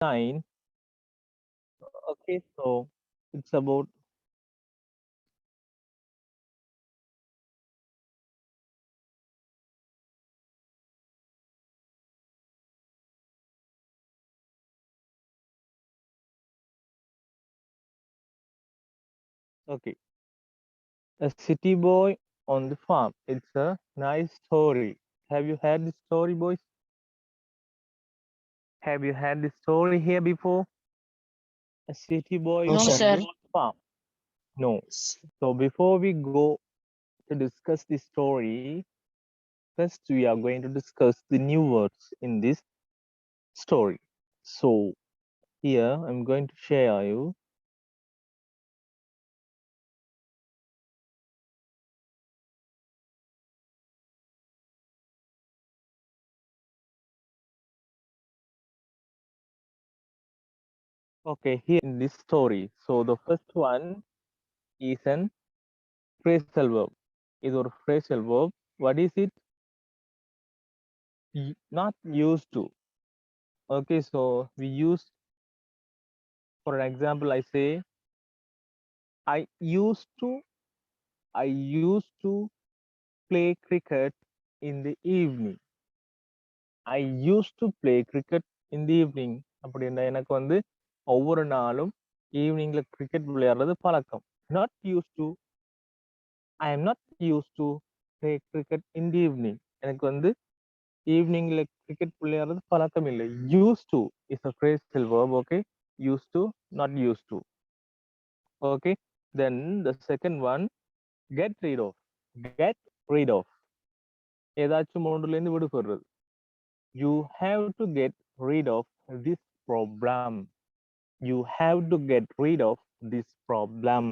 9. Okay, so it's about okay. A city boy on the farm. It's a nice story. Have you heard this story, boys? Have you had this story here before? A city boy No, No, sir. on sir. the farm. No. So before we go to discuss this story, first we are going to discuss the new words in this story. So here I'm going to share you okay here in this story. So the first one is an phrasal verb. Is or phrasal verb. What is it? Not used to. Okay, so we use, for an example, I say I used to play cricket in the evening. I used to play cricket in the evening. அப்படின்னா எனக்கு வந்து ஒவ்வொரு நாளும் ஈவினிங்ல cricket விளையாடுறது பழக்கம். Not used to. I am not used to play cricket in the evening. எனக்கு வந்து ஈவினிங்ல கிரிக்கெட் விளையாடுறது பழக்கம் இல்லை. Used to is a phrasal verb, okay? Used to, not used to. Okay. Then the second one, get rid of. Get rid of. ஏதாச்சும் ஒன்றுல இருந்து விடுபடுறது. You have to get rid of this problem. You have to get rid of this problem.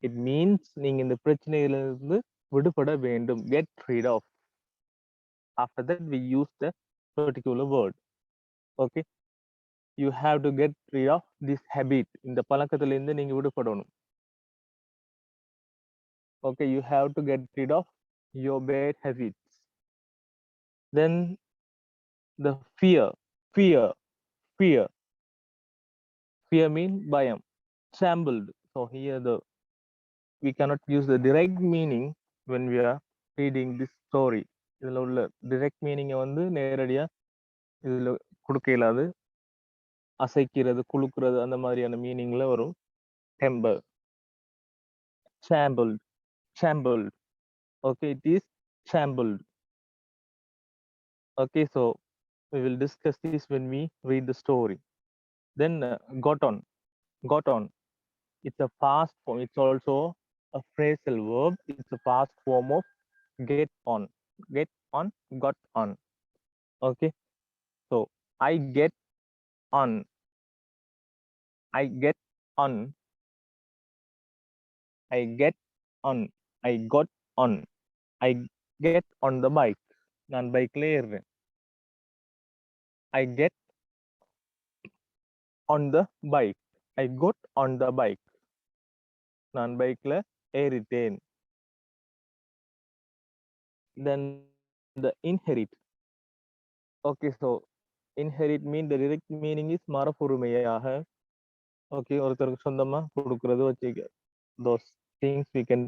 It means நீங்க இந்த பிரச்சனையிலிருந்து விடுபட வேண்டும். Get rid of. After that we use the particular word. Okay. You have to get rid of this habit. இந்த பழக்கத்துல இருந்து நீங்க விடுபடணும். Okay, you have to get rid of your bad habits. Then the fear. Fear. Fear. Fear means bayam. Trembled. So here we cannot use the direct meaning when we are reading this story. இதுல உள்ள direct meaning வந்து நேரடியா இதுல கொடுக்க இயலாது. அசைக்கிறது, குலுக்குறது அந்த மாதிரியான மீனிங்ல வரும். Tremble. Trembled. Trembled. Okay, it is trembled. Okay, so we will discuss this when we read the story. Then got on. Got on. It's a past form. It's also a phrasal verb. It's a past form of get on. Get on, got on. Okay. So I get on. I get on. I get on. I got on. I get on the bike. நான் பைக்ல ஏறுறேன். I get on the bike. I got on the bike. நான் பைக்ல ஏறிட்டேன். Then the inherit. Okay, so inherit mean the direct meaning is மரபுரிமையாக. Okay, ஒருத்தருக்கு சொந்தமா கொடுக்கறது வச்சுக்க. Those things we can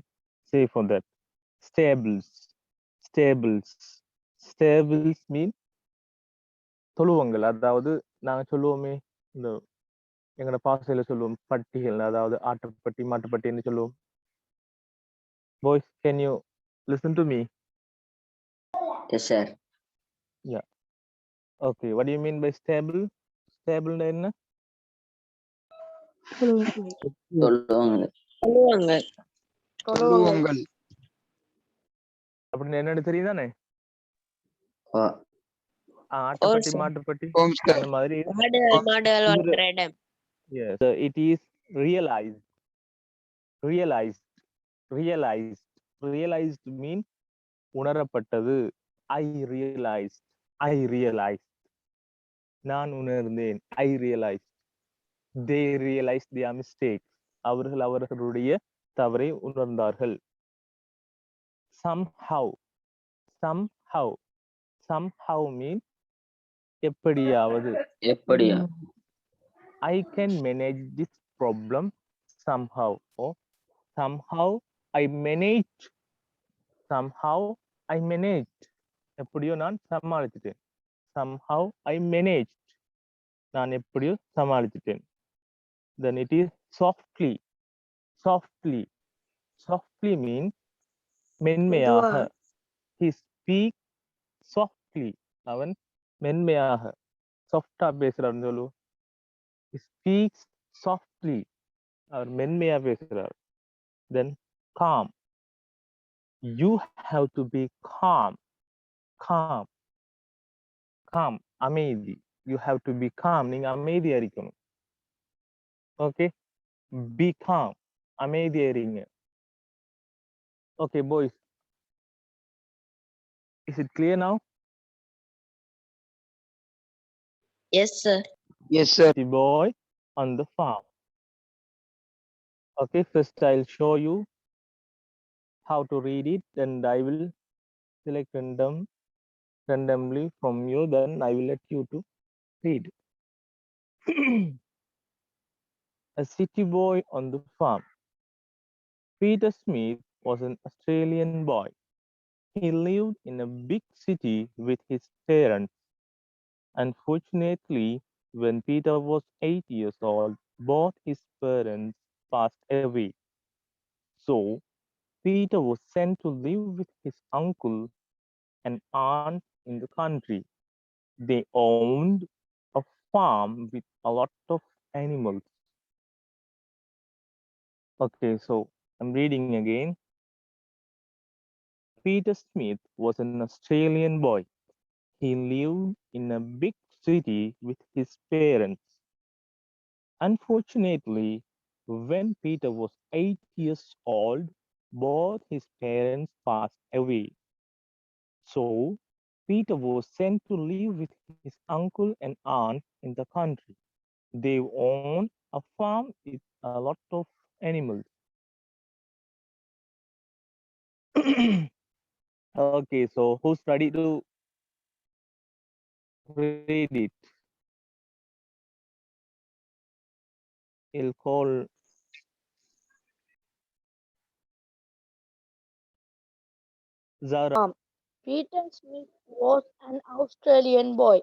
say for that. Stables. Stables. Stables mean தொழுவங்கள். அதாவது நாங்க சொல்லுவோமே இந்த எங்களோட பாசையில சொல்லுவோம் பட்டிகள், அதாவது ஆட்டுப்பட்டி மாட்டுப்பட்டின்னு சொல்லுவோம். Boys, can you listen to me? Yes, sir. Yeah. Okay, what do you mean by stable? Stable என்ன? சொல்லுவாங்க. தொழுவங்கள். அப்படின்னு என்னன்னு தெரியுதானே? ஓ, ஆட்டுப்பட்டி மாட்டுப்பட்டி ஓம் சார். அந்த மாதிரி. மாடுகள் வளர்க்கிற இடம். Yes, it is realized. Realized. Realized. Realized mean உணரப்பட்டது. I realized. I realized. நான் உணர்ந்தேன். I realized. They realized their mistakes. அவர்கள் அவர்களுடைய தவறை உணர்ந்தார்கள். Somehow. Somehow. Somehow mean எப்படியாவது. எப்படியா? I can manage this problem somehow. Or somehow I managed. Somehow I managed. எப்படியோ நான் சமாளிச்சிட்டேன். Somehow I managed. நான் எப்படியோ சமாளிச்சிட்டேன். Then it is softly. Softly. Softly means மென்மையாக. He speaks softly. அவன் மென்மையாக சாஃப்டா பேசுறாருன்னு சொல்லுவோம். He speaks softly. அவர் மென்மையா பேசுறார். Then calm. You have to be calm. Calm. Calm. அமைதி. You have to be calm. நீங்க அமைதியா இருக்கணும். Okay? Be calm. அமைதியா இருங்க. Okay, boys. Is it clear now? Yes, sir. Yes, sir. The boy on the farm. Okay, first I'll show you how to read it, and I will select randomly from you, then I will let you to read. A city boy on the farm. Peter Smith was an Australian boy. He lived in a big city with his parents. Unfortunately, when Peter was 8 years old, both his parents passed away. So, Peter was sent to live with his uncle and aunt in the country. They owned a farm with a lot of animals. Okay, so I'm reading again. Peter Smith was an Australian boy. He lived in a big city with his parents. Unfortunately, when Peter was 8 years old, both his parents passed away. So, Peter was sent to live with his uncle and aunt in the country. They owned a farm with a lot of animals. Okay, so who's ready to read it? He'll call Zara. Peter Smith was an Australian boy.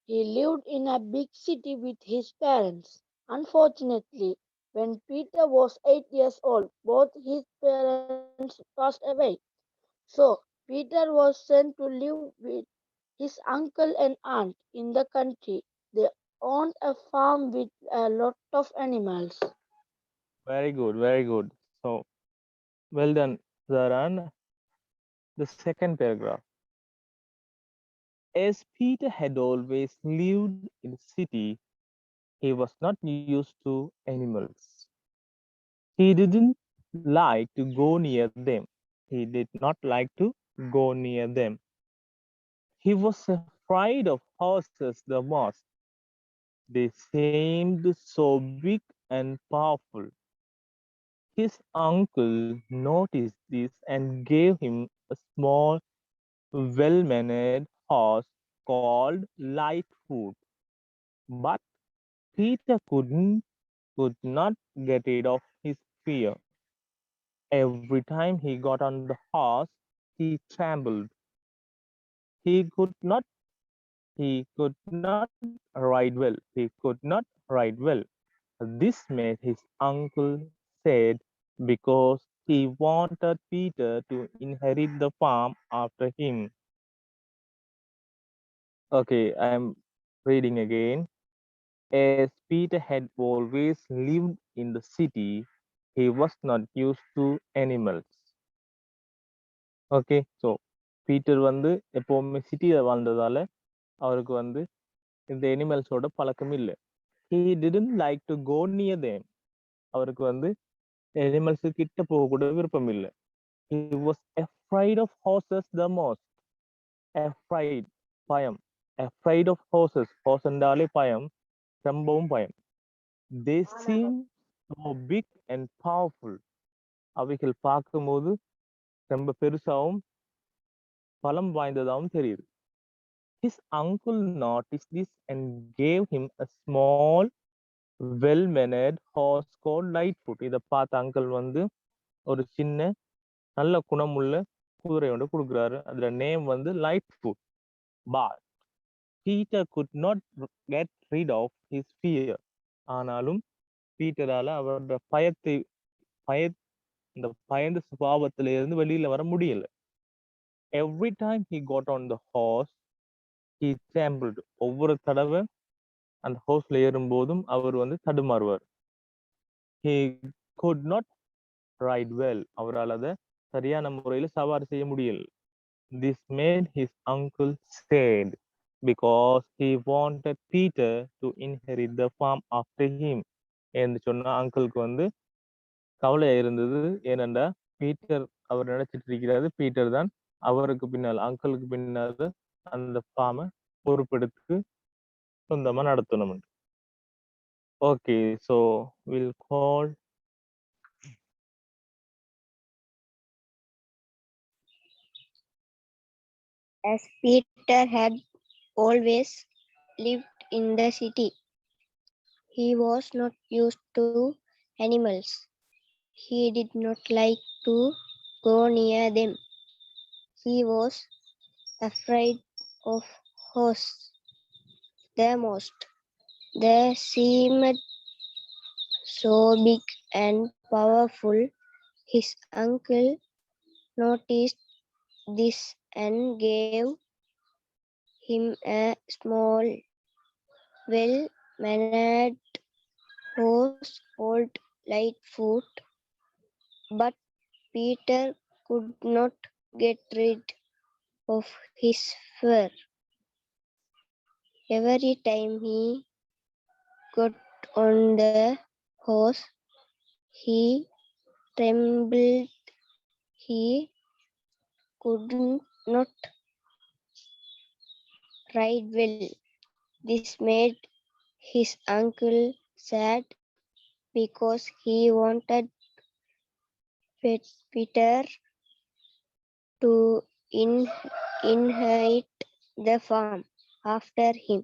He lived in a big city with his parents. Unfortunately, when Peter was 8 years old, both his parents passed away. So, Peter was sent to live with his uncle and aunt in the country. They owned a farm with a lot of animals. Very good, very good. So, well done, Zara. The second paragraph. As Peter had always lived in the city, he was not used to animals. He didn't like to go near them. He did not like to go near them. He was afraid of horses the most. They seemed so big and powerful. His uncle noticed this and gave him a small, well-mannered horse called Lightfoot. But Peter could not get rid of his fear. Every time he got on the horse, he trembled. He could not he could not ride well. He could not ride well. This made his uncle sad because he wanted Peter to inherit the farm after him. Okay, I'm reading again. As Peter had always lived in the city, he was not used to animals. Okay so Peter வந்து எப்போவுமே சிட்டியில் வாழ்ந்ததால அவருக்கு வந்து இந்த எனிமல்ஸோட பழக்கம் இல்லை. He didn't like to go near them. அவருக்கு வந்து எனிமல்ஸ் கிட்ட போக கூட விருப்பம் இல்லை. He was afraid of horses the most. afraid பயம். afraid of horses. horse என்றாலே பயம், ரொம்பவும் பயம். they seem so big and powerful. அவைகள் பார்க்கும்போது ரொம்ப பெருசாகவும் பலம் வாய்ந்ததாகவும் தெரியுது. His uncle noticed this and gave him a small well-mannered horse called Lightfoot. இதை பார்த்த அங்கிள் வந்து ஒரு சின்ன நல்ல குணமுள்ள குதிரை ஒன்று கொடுக்குறாரு. அதுல நேம் வந்து Lightfoot. But Peter could not get rid of his fear. ஆனாலும் பீட்டரால அவரோட இந்த பயந்த சுபாவத்தில இருந்து வெளியில வர முடியல. Every time he got on the horse, he trembled. ஒவ்வொரு தடவை அந்த ஹோர்ஸ்ல ஏறும்போதும் அவர் வந்து தடுமாறுவார். He could not ride well. அவரால் அதை சரியான முறையில் சவாரி செய்ய முடியல. This made his uncle sad because he wanted Peter to inherit the farm after him. என்று சொன்ன அங்கிளுக்கு வந்து கவலையா இருந்தது. ஏனென்றா பீட்டர் அவர் நினைச்சிட்டு இருக்கிறாரு பீட்டர் தான் அவருக்கு பின்னால் அங்கிளுக்கு பின்னால் அந்த ஃபார்மை பொறுப்பெடுத்து சொந்தமா நடத்தணும். Okay, so will call As Peter had always lived in the city, he was not used to animals. He did not like to go near them. He was afraid of horses the most. They seemed so big and powerful. His uncle noticed this and gave him a small, well-mannered horse called Lightfoot. But Peter could not get rid of his fear. Every time he got on the horse, he trembled. He could not ride well. This made his uncle sad because he wanted Peter to inherit the farm after him.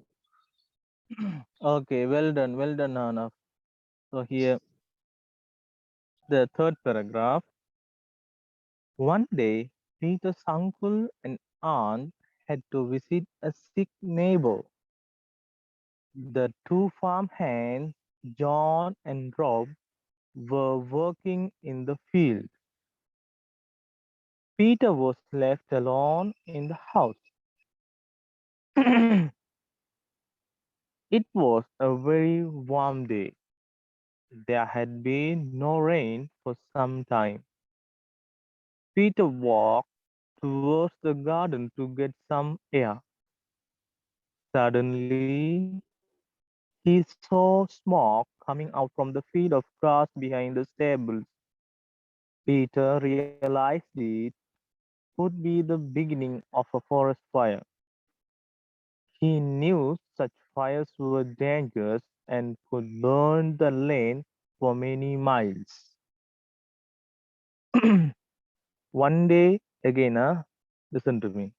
okay, well done Anna. So here the third paragraph. One day Peter's uncle and aunt had to visit a sick neighbor. The two farm hands, John and Rob, were working in the field. Peter was left alone in the house. It was a very warm day. There had been no rain for some time. Peter walked towards the garden to get some air. Suddenly, he saw smoke coming out from the field of grass behind the stables. Peter realized it could be the beginning of a forest fire. He knew such fires were dangerous and could burn the land for many miles. One day, again, listen to me.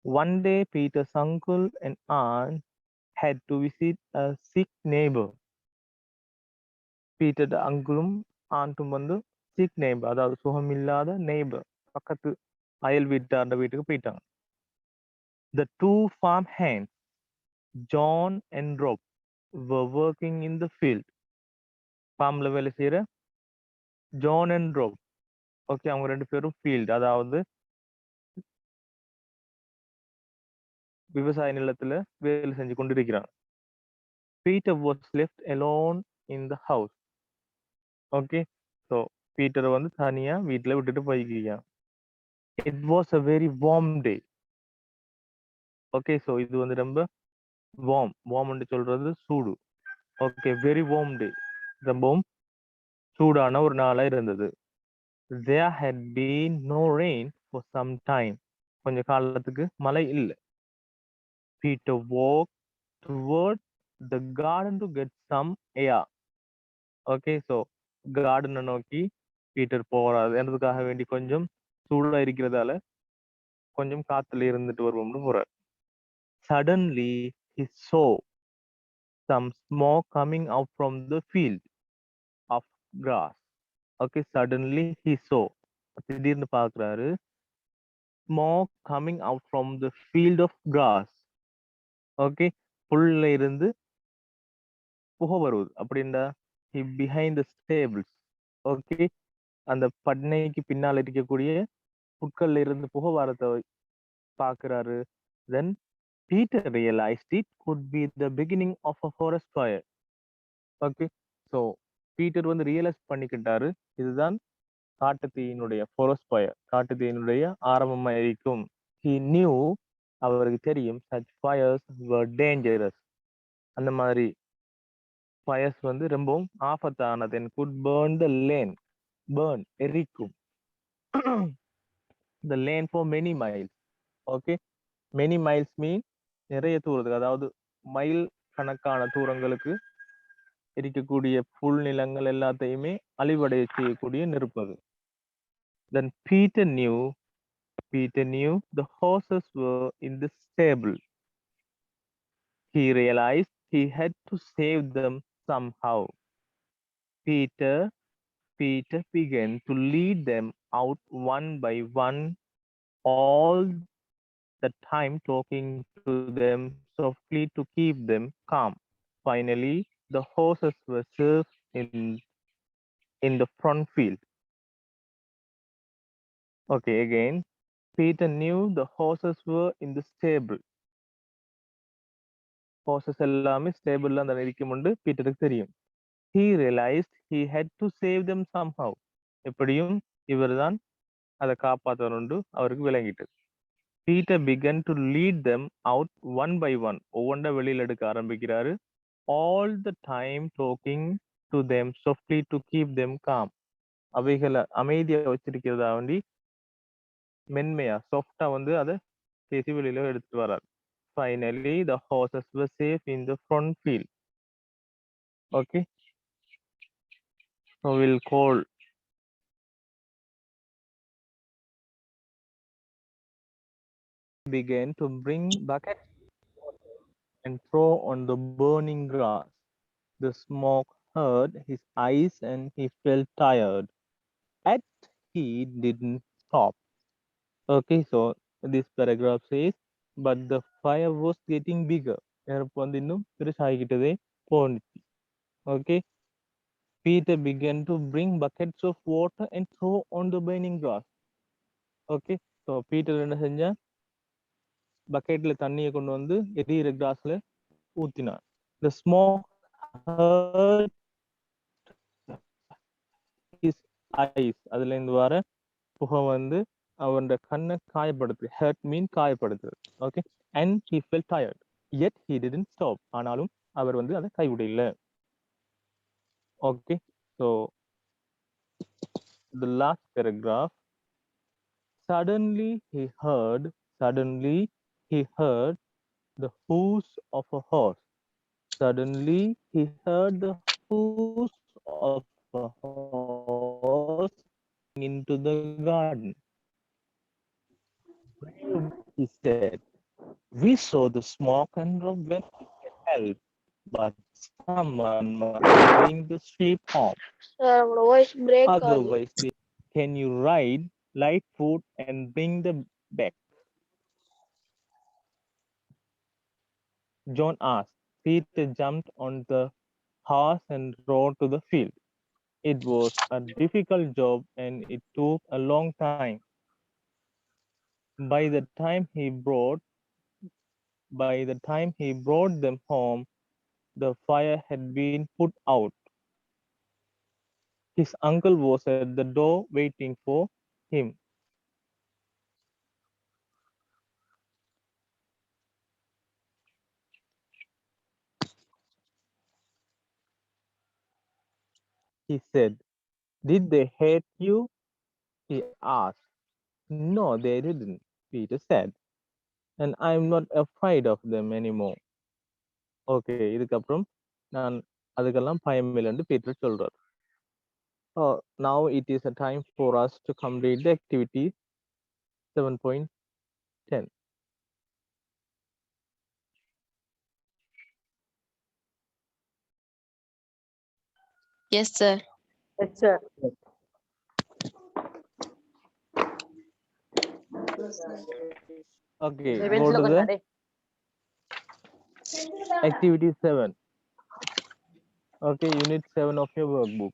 One day, Peter's uncle and aunt had to visit a sick neighbor. Peter அங்கிளும் ஆண்ட்டும் வந்து sick neighbor, அதாவது சுகமில்லாத neighbor, பக்கத்து அயல் வீட்டாண்ட வீட்டுக்கு போயிட்டாங்க. The two farm hands, John and Rob, were working in the field. ஃபார்ம்ல வேலை செய்யற ஜான் அண்ட் ரோப், ஓகே, அவங்க ரெண்டு பேரும் ஃபீல்டு, அதாவது விவசாய நிலத்துல வேலை செஞ்சு கொண்டிருக்கிறாங்க. Peter was left alone in the house. Okay, so பீட்டரை வந்து தனியா வீட்டுல விட்டுட்டு போய்க்கிங்க. It was a very warm day. Okay, so இது வந்து ரொம்ப வார்ம்னு சொல்றது சூடு. ஓகே, வெரி வார்ம் டே, ரொம்பவும் சூடான ஒரு நாளா இருந்தது. There had been no rain for some time. கொஞ்ச காலத்துக்கு மழை இல்லை. Peter walked toward the garden to get some air. Okay, so garden நோக்கி பீட்டர் போறாரு. என்றதுக்காக வேண்டி கொஞ்சம் சூடா இருக்கிறதால கொஞ்சம் காத்துல இருந்துட்டு வருவோம்னு போறாரு. Suddenly he saw some smoke coming out from the field of grass. Okay, suddenly he saw. திடீர்னு பார்க்குறாரு smoke coming out from the field of grass. Okay, புல்ல இருந்து புகை வருவது அப்படின்னா he behind the stables. Okay, அந்த பண்ணைக்கு பின்னால் இருக்கக்கூடிய புட்கள்ல இருந்து புகை வரத்தை பார்க்குறாரு. Then Peter realized it could be the beginning of a forest fire. Okay, so Peter வந்து ரியலைஸ் பண்ணிக்கிட்டாரு இதுதான் காட்டுத்தீயினுடைய forest fire, காட்டுத்தீயினுடைய ஆரம்பமா இருக்கும். He knew, அவருக்கு தெரியும், such fires were dangerous. அந்த மாதிரி fires வந்து ரொம்பவும் ஆபத்தானது. and could burn the land, burn எரிக்கும் the land for many miles. Okay, many miles mean நிறைய தூரத்துக்கு, அதாவது மைல் கணக்கான தூரங்களுக்கு இருக்கக்கூடிய புல் நிலங்கள் எல்லாத்தையுமே அழிவடைய செய்யக்கூடிய நெருப்பு அது. Then Peter knew the horses were in the stable. He realized he had to save them somehow. Peter Peter began to lead them out one by one, all the time talking to them softly to keep them calm. Finally, the horses were safe in the front field. Okay, again, Peter knew the horses were in the stable. Horses எல்லாமே ஸ்டேபிள்ல அந்த இருக்குமுண்டு பீட்டருக்கு தெரியும். He realized he had to save them somehow. எப்படியும் இவர்தான் அதை காப்பாற்றணுண்டு அவருக்கு விளங்கிட்டு. Peter began to lead them out one by one. ஒவ்வொன்றா வெளியில் எடுக்க ஆரம்பிக்கிறாரு. All the time talking to them softly to keep them calm. அவைகளை அமைதியா வச்சிருக்கிறதா வேண்டி மென்மையா சாஃப்டா வந்து அதை பேசி வெளியில எடுத்துட்டு வரார். Finally, the horses were safe in the front field. Okay, so we'll call began to bring buckets and throw on the burning grass. The smoke hurt his eyes and he felt tired. Yet he didn't stop. Okay, so this paragraph says, but the fire was getting bigger. நெருப்பு வந்து இன்னும் பெருசாகிக்கிட்டதே போனுச்சு. Okay, Peter began to bring buckets of water and throw on the burning grass. Okay, so Peter என்ன செஞ்சா பக்கெட்ல தண்ணியை கொண்டு வந்து எரியிற கிராஸ்ல ஊத்தினார். The smoke hurt his eyes. அதுல இருந்து வர புகை வந்து அவன் கண்ணை காயப்படுத்து. hurt mean காயப்படுத்துறது. Okay, and he felt tired. Yet he didn't stop. ஆனாலும் அவர் வந்து அதை கைவிடல. Okay, so the last paragraph. Suddenly he heard the hoofs of a horse. Suddenly he heard the hoofs of a horse into the garden. He said, we saw the smoke and went to get help, but someone must bring the sheep home. Sir, our voice break ஆகுது. Otherwise, can you ride light foot and bring them back? John asked. Peter jumped on the horse and rode to the field. It was a difficult job and it took a long time. By the time he brought them home, the fire had been put out. His uncle was at the door waiting for him. He said, did they hate you? He asked. No, they didn't, Peter said. And I'm not afraid of them anymore. Okay, இதுக்கப்புறம் நான் அதுக்கெல்லாம் பயமில்லைன்னு Peter சொல்றார். Now it is a time for us to complete the activity 7.10. Yes, sir. Yes, sir. Okay, Seven go to slogan the ada. activity 7. Okay, unit 7 of your workbook.